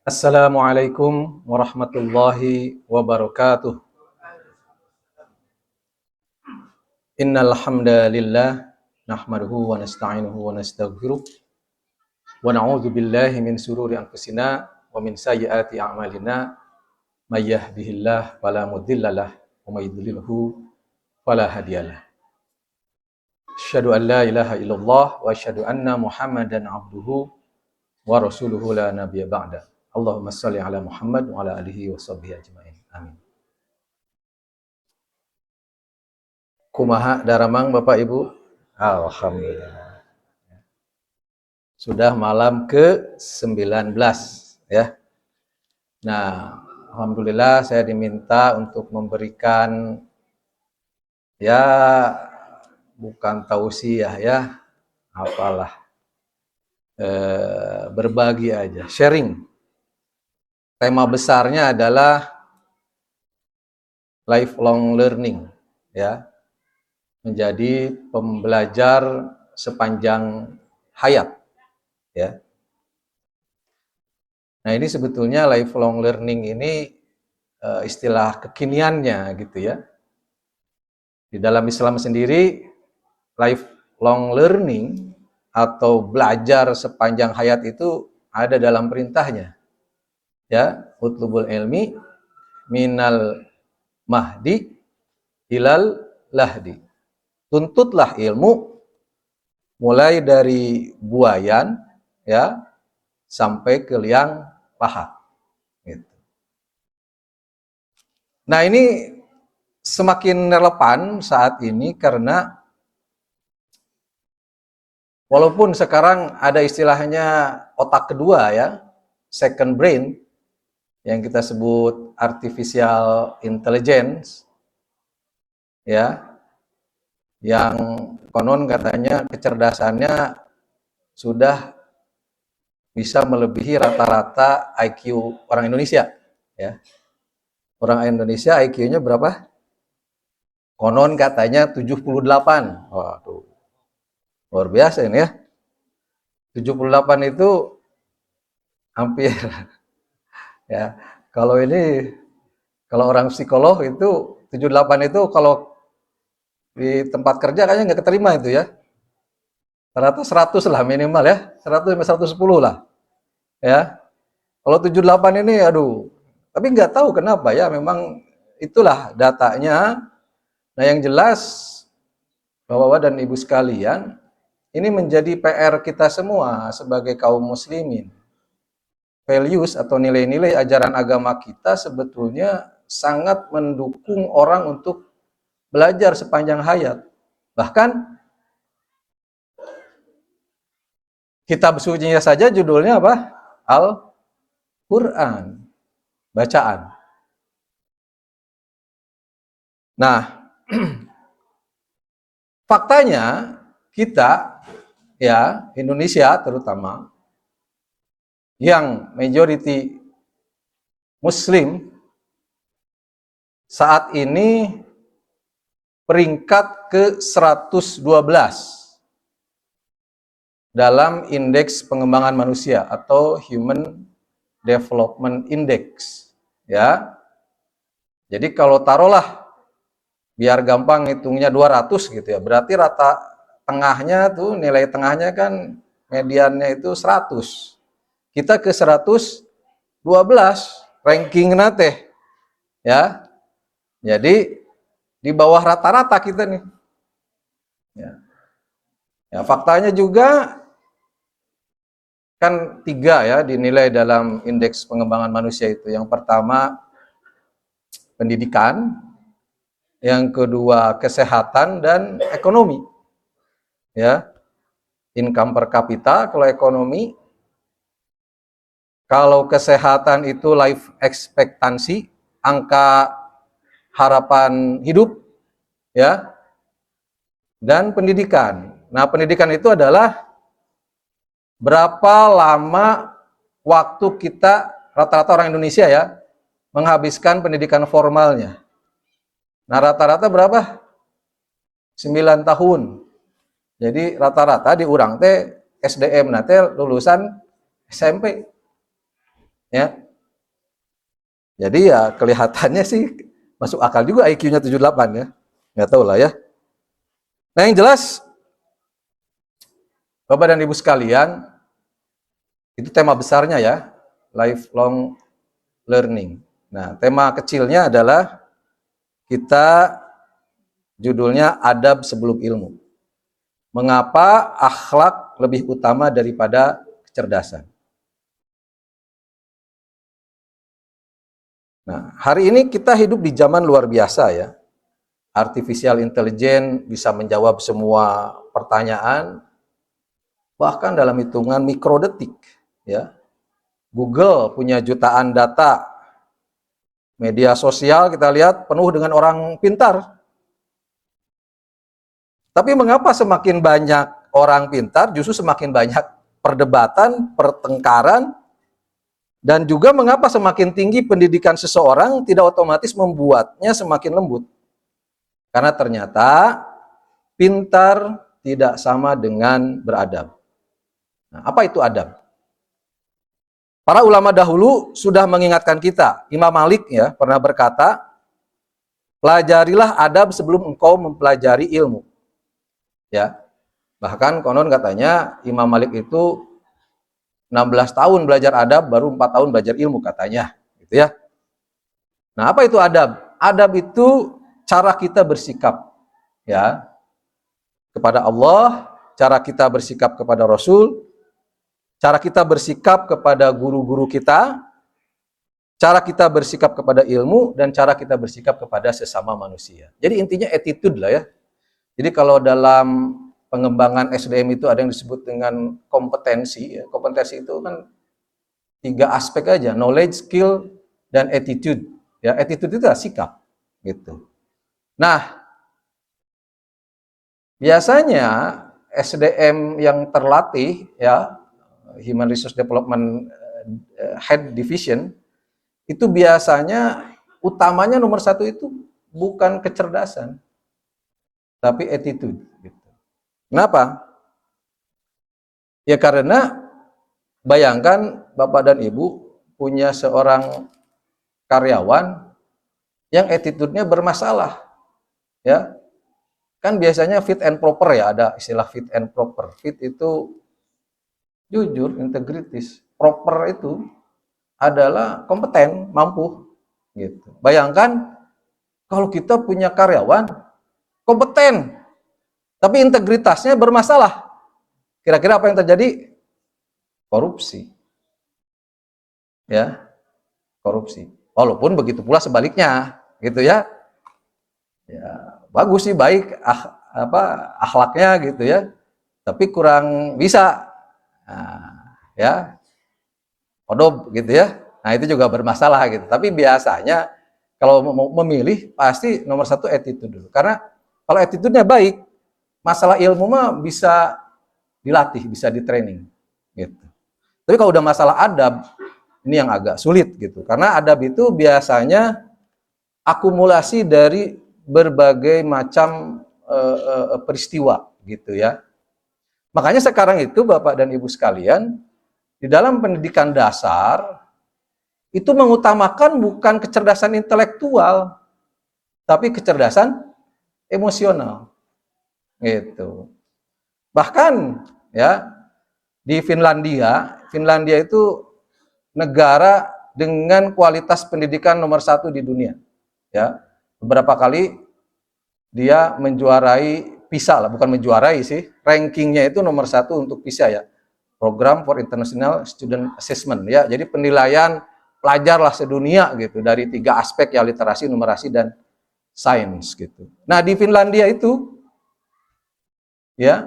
Assalamualaikum warahmatullahi wabarakatuh. Innal hamdalillah nahmaduhu wa nasta'inuhu wa nastaghfiruh wa na'udzu billahi min sururi anfusina wa min sayyiati a'malina may yahdihillahu fala mudhillalah wa may yudlilhu fala hadiyalah. Asyhadu an la ilaha illallah wa asyhadu anna Muhammadan abduhu wa rasuluhu la nabiyya ba'da. Allahumma shalli ala Muhammad wa ala alihi wa sahbihi ajmain. Amin. Kumaha daramang Bapak Ibu? Alhamdulillah. Sudah malam ke-19 ya. Nah, alhamdulillah saya diminta untuk memberikan ya bukan tausiah ya, apalah. Berbagi aja, sharing. Tema besarnya adalah lifelong learning ya. Menjadi pembelajar sepanjang hayat ya. Nah, ini sebetulnya lifelong learning ini istilah kekiniannya gitu ya. Di dalam Islam sendiri lifelong learning atau belajar sepanjang hayat itu ada dalam perintahnya. Ya, utlubul ilmi minal mahdi ilal lahdi. Tuntutlah ilmu mulai dari buayan ya sampai ke liang lahat. Gitu. Nah, ini semakin relevan saat ini karena walaupun sekarang ada istilahnya otak kedua ya, second brain yang kita sebut artificial intelligence ya, yang konon katanya kecerdasannya sudah bisa melebihi rata-rata IQ orang Indonesia ya. Orang Indonesia IQ-nya berapa? Konon katanya 78. Waduh. Luar biasa ini ya. 78 itu hampir ya. Kalau orang psikolog itu 78 itu kalau di tempat kerja kayaknya nggak keterima itu ya. Rata 100 lah minimal ya. 100 sampai 110 lah. Ya. Kalau 78 ini aduh. Tapi nggak tahu kenapa ya, memang itulah datanya. Nah, yang jelas Bapak-bapak dan Ibu sekalian, ini menjadi PR kita semua sebagai kaum muslimin. Values atau nilai-nilai ajaran agama kita sebetulnya sangat mendukung orang untuk belajar sepanjang hayat. Bahkan kitab sucinya saja judulnya apa? Al-Quran. Bacaan. Nah, faktanya kita ya, Indonesia terutama yang majority muslim saat ini peringkat ke-112 dalam indeks pengembangan manusia atau Human Development Index ya. Jadi kalau taruhlah biar gampang hitungnya 200 gitu ya, berarti rata tengahnya tuh, nilai tengahnya kan mediannya itu 100. Kita ke 112 ranking nate ya. Jadi di bawah rata-rata kita nih. Ya. Ya, faktanya juga kan 3 ya dinilai dalam indeks pengembangan manusia itu. Yang pertama pendidikan, yang kedua kesehatan dan ekonomi. Ya. Income per kapita kalau ekonomi. Kalau kesehatan itu life expectancy, angka harapan hidup ya. Dan pendidikan. Nah, pendidikan itu adalah berapa lama waktu kita, rata-rata orang Indonesia ya, menghabiskan pendidikan formalnya. Nah, rata-rata berapa? 9 tahun. Jadi rata-rata di urang teh SDM nate lulusan SMP. ya. Jadi ya kelihatannya sih masuk akal juga IQ-nya 78 ya. Nggak tahu lah ya. Nah yang jelas, Bapak dan Ibu sekalian, itu tema besarnya ya, lifelong learning. Nah tema kecilnya adalah kita judulnya adab sebelum ilmu. Mengapa akhlak lebih utama daripada kecerdasan? Nah, hari ini kita hidup di zaman luar biasa ya. Artificial intelligence bisa menjawab semua pertanyaan, bahkan dalam hitungan mikrodetik ya. Google punya jutaan data. Media sosial kita lihat penuh dengan orang pintar. Tapi mengapa semakin banyak orang pintar justru semakin banyak perdebatan, pertengkaran, dan juga mengapa semakin tinggi pendidikan seseorang tidak otomatis membuatnya semakin lembut. Karena ternyata pintar tidak sama dengan beradab. Nah, apa itu adab? Para ulama dahulu sudah mengingatkan kita. Imam Malik ya pernah berkata, pelajarilah adab sebelum engkau mempelajari ilmu. Ya. Bahkan konon katanya Imam Malik itu 16 tahun belajar adab, baru 4 tahun belajar ilmu katanya, gitu ya. Nah, apa itu adab? Adab itu cara kita bersikap ya kepada Allah, cara kita bersikap kepada Rasul, cara kita bersikap kepada guru-guru kita, cara kita bersikap kepada ilmu, dan cara kita bersikap kepada sesama manusia. Jadi intinya attitude lah ya. Jadi kalau dalam pengembangan SDM itu ada yang disebut dengan kompetensi. Ya. Kompetensi itu kan 3 aspek aja, knowledge, skill, dan attitude. Ya, attitude itu adalah sikap, gitu. Nah, biasanya SDM yang terlatih, ya, Human Resource Development Head Division, itu biasanya utamanya nomor 1 itu bukan kecerdasan, tapi attitude. Gitu. Kenapa? Ya karena bayangkan Bapak dan Ibu punya seorang karyawan yang attitude-nya bermasalah. Ya. Kan biasanya fit and proper ya, ada istilah fit and proper. Fit itu jujur, integritas. Proper itu adalah kompeten, mampu. Gitu. Bayangkan kalau kita punya karyawan kompeten, tapi integritasnya bermasalah. Kira-kira apa yang terjadi? Korupsi. Ya, korupsi. Walaupun begitu pula sebaliknya, gitu ya. Ya, bagus sih, baik akhlaknya gitu ya. Tapi kurang bisa. Nah, ya. Kodob gitu ya. Nah, itu juga bermasalah gitu. Tapi biasanya kalau mau memilih pasti nomor 1 attitude dulu. Karena kalau attitude-nya baik, masalah ilmu mah bisa dilatih, bisa di-training gitu. Tapi kalau udah masalah adab, ini yang agak sulit gitu. Karena adab itu biasanya akumulasi dari berbagai macam peristiwa gitu ya. Makanya sekarang itu Bapak dan Ibu sekalian, di dalam pendidikan dasar itu mengutamakan bukan kecerdasan intelektual, tapi kecerdasan emosional. Gitu. Bahkan ya di Finlandia itu negara dengan kualitas pendidikan nomor 1 di dunia. Ya, beberapa kali dia menjuarai PISA lah, bukan menjuarai sih, rankingnya itu nomor 1 untuk PISA ya, Program for International Student Assessment ya. Jadi penilaian pelajar lah sedunia gitu dari 3 aspek ya, literasi, numerasi, dan sains gitu. Nah di Finlandia itu ya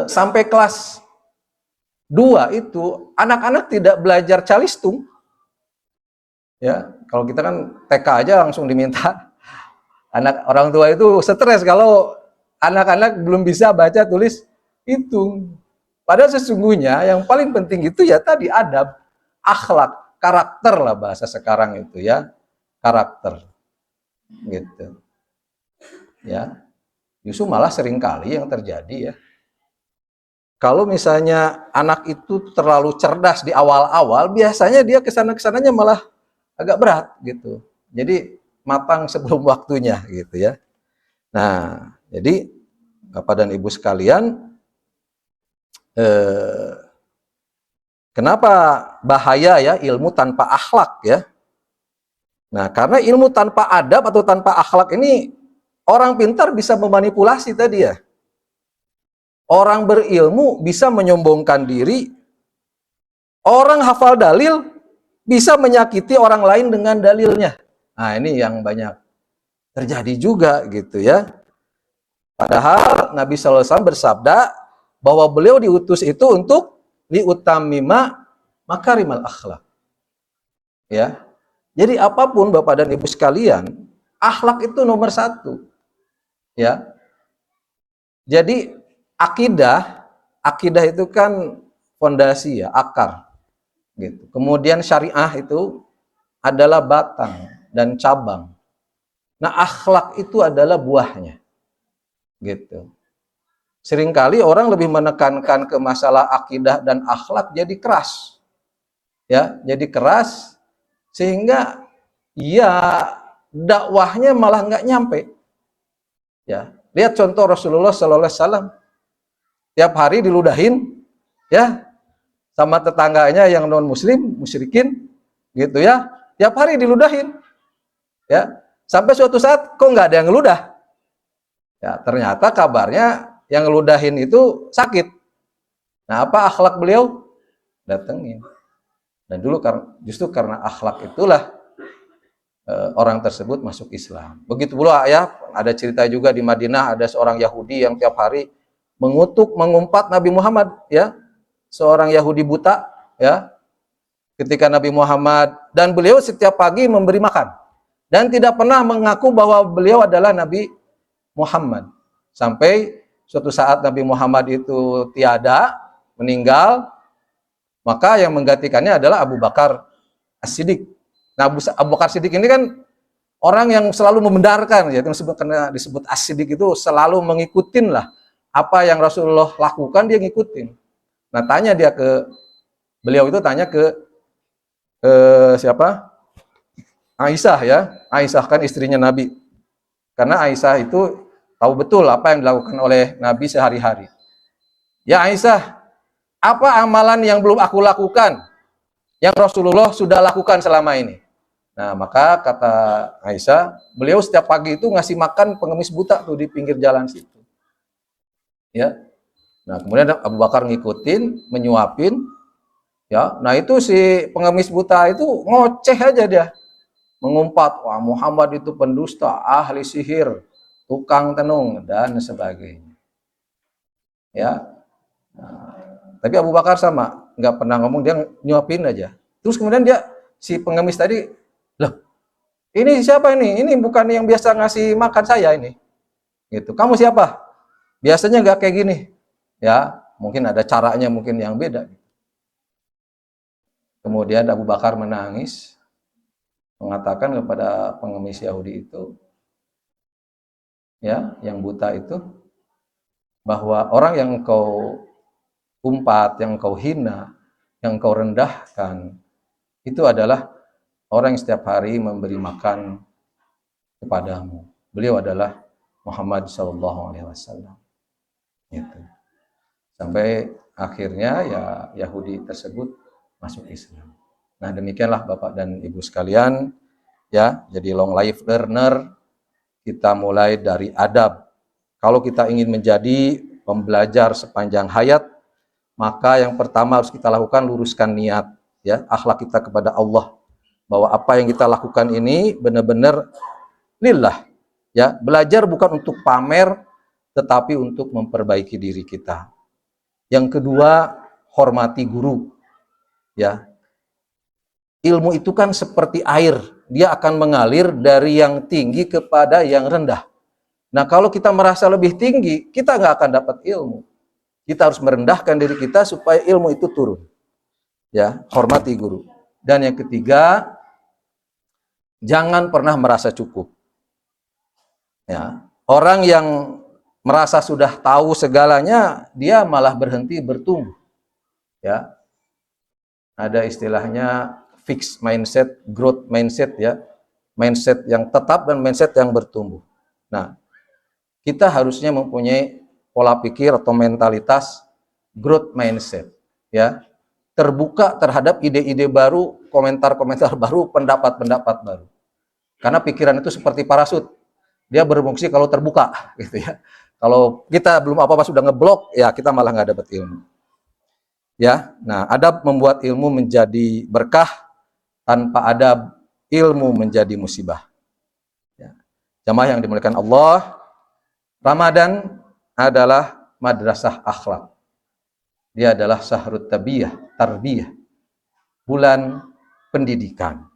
sampai kelas 2 itu anak-anak tidak belajar calistung. Ya, kalau kita kan TK aja langsung diminta. Anak orang tua itu stres kalau anak-anak belum bisa baca, tulis, hitung. Padahal sesungguhnya yang paling penting itu ya tadi adab, akhlak, karakter lah bahasa sekarang itu ya, karakter. Gitu. Ya. Justru malah seringkali yang terjadi ya, Kalau misalnya anak itu terlalu cerdas di awal-awal, biasanya dia kesana-kesananya malah agak berat gitu. Jadi matang sebelum waktunya gitu ya. Nah, jadi Bapak dan Ibu sekalian, eh, kenapa bahaya ya ilmu tanpa akhlak ya? Nah, karena ilmu tanpa adab atau tanpa akhlak ini orang pintar bisa memanipulasi tadi ya. Orang berilmu bisa menyombongkan diri, orang hafal dalil bisa menyakiti orang lain dengan dalilnya. Nah, ini yang banyak terjadi juga gitu ya. Padahal Nabi SAW bersabda bahwa beliau diutus itu untuk liutamima makarimal akhlak. Ya, jadi apapun Bapak dan Ibu sekalian, akhlak itu nomor satu. Ya, jadi akidah itu kan fondasi ya, akar. Gitu. Kemudian syariah itu adalah batang dan cabang. Nah, akhlak itu adalah buahnya. Gitu. Seringkali orang lebih menekankan ke masalah akidah dan akhlak jadi keras. Ya, jadi keras sehingga ya dakwahnya malah nggak nyampe. Ya, lihat contoh Rasulullah Sallallahu Alaihi Wasallam tiap hari diludahin ya sama tetangganya yang non muslim musyrikin gitu ya, tiap hari diludahin ya, sampai suatu saat kok nggak ada yang ngeludah ya, ternyata kabarnya yang ngeludahin itu sakit. Nah, apa akhlak beliau? Datengin. Dan dulu justru karena akhlak itulah orang tersebut masuk Islam. Begitu pula ya, ada cerita juga di Madinah ada seorang Yahudi yang tiap hari mengutuk, mengumpat Nabi Muhammad ya. Seorang Yahudi buta ya. Ketika Nabi Muhammad, dan beliau setiap pagi memberi makan dan tidak pernah mengaku bahwa beliau adalah Nabi Muhammad. Sampai suatu saat Nabi Muhammad itu tiada, meninggal, maka yang menggantikannya adalah Abu Bakar As-Siddiq. Nah, Abu Bakar Siddiq ini kan orang yang selalu membenarkan, yaitu karena disebut As-Siddiq itu selalu mengikutin lah apa yang Rasulullah lakukan, dia ngikutin. Nah, beliau itu tanya ke siapa? Aisyah ya. Aisyah kan istrinya Nabi. Karena Aisyah itu tahu betul apa yang dilakukan oleh Nabi sehari-hari. Ya Aisyah, apa amalan yang belum aku lakukan yang Rasulullah sudah lakukan selama ini? Nah, maka kata Aisyah, beliau setiap pagi itu ngasih makan pengemis buta tuh di pinggir jalan situ. Ya. Nah, kemudian Abu Bakar ngikutin, menyuapin. Ya. Nah, itu si pengemis buta itu ngoceh aja dia. Mengumpat, wah Muhammad itu pendusta, ahli sihir, tukang tenung dan sebagainya. Ya. Nah, tapi Abu Bakar sama, nggak pernah ngomong, dia nyuapin aja. Terus kemudian si pengemis tadi, loh, ini siapa ini? Ini bukan yang biasa ngasih makan saya ini. Gitu. Kamu siapa? Biasanya nggak kayak gini. Ya, mungkin ada caranya mungkin yang beda. Kemudian Abu Bakar menangis, mengatakan kepada pengemis Yahudi itu, ya, yang buta itu, bahwa orang yang kau umpat, yang kau hina, yang kau rendahkan, itu adalah orang yang setiap hari memberi makan kepadamu. Beliau adalah Muhammad Sallallahu Alaihi Wasallam. Gitu. Sampai akhirnya ya Yahudi tersebut masuk Islam. Nah, demikianlah Bapak dan Ibu sekalian ya. Jadi long life learner, kita mulai dari adab. Kalau kita ingin menjadi pembelajar sepanjang hayat, maka yang pertama harus kita lakukan luruskan niat ya, akhlak kita kepada Allah. Bahwa apa yang kita lakukan ini benar-benar lillah ya. Belajar bukan untuk pamer tetapi untuk memperbaiki diri kita. Yang kedua, hormati guru. Ya. Ilmu itu kan seperti air, dia akan mengalir dari yang tinggi kepada yang rendah. Nah, kalau kita merasa lebih tinggi, kita nggak akan dapat ilmu. Kita harus merendahkan diri kita supaya ilmu itu turun. Ya, hormati guru. Dan yang ketiga, jangan pernah merasa cukup. Ya, orang yang merasa sudah tahu segalanya, dia malah berhenti bertumbuh. Ya, ada istilahnya fixed mindset, growth mindset ya, mindset yang tetap dan mindset yang bertumbuh. Nah, kita harusnya mempunyai pola pikir atau mentalitas growth mindset, ya, terbuka terhadap ide-ide baru, komentar-komentar baru, pendapat-pendapat baru. Karena pikiran itu seperti parasut, dia berfungsi kalau terbuka, gitu ya. Kalau kita belum apa-apa sudah ngeblok, ya kita malah nggak dapat ilmu. Ya, nah adab membuat ilmu menjadi berkah, tanpa adab ilmu menjadi musibah. Ya. Jamaah yang dimuliakan Allah, Ramadan adalah madrasah akhlak. Dia adalah syahrut tarbiyah, bulan pendidikan.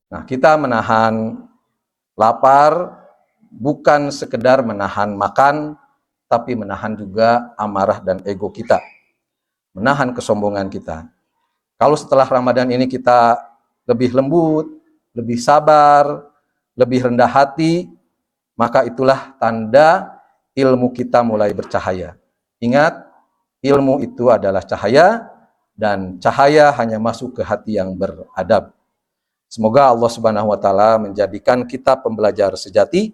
Nah, kita menahan lapar bukan sekedar menahan makan, tapi menahan juga amarah dan ego kita. Menahan kesombongan kita. Kalau setelah Ramadan ini kita lebih lembut, lebih sabar, lebih rendah hati, maka itulah tanda ilmu kita mulai bercahaya. Ingat, ilmu itu adalah cahaya, dan cahaya hanya masuk ke hati yang beradab. Semoga Allah Subhanahu wa taala menjadikan kita pembelajar sejati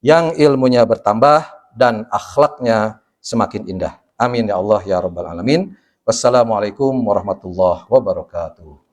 yang ilmunya bertambah dan akhlaknya semakin indah. Amin ya Allah ya rabbal alamin. Wassalamualaikum warahmatullahi wabarakatuh.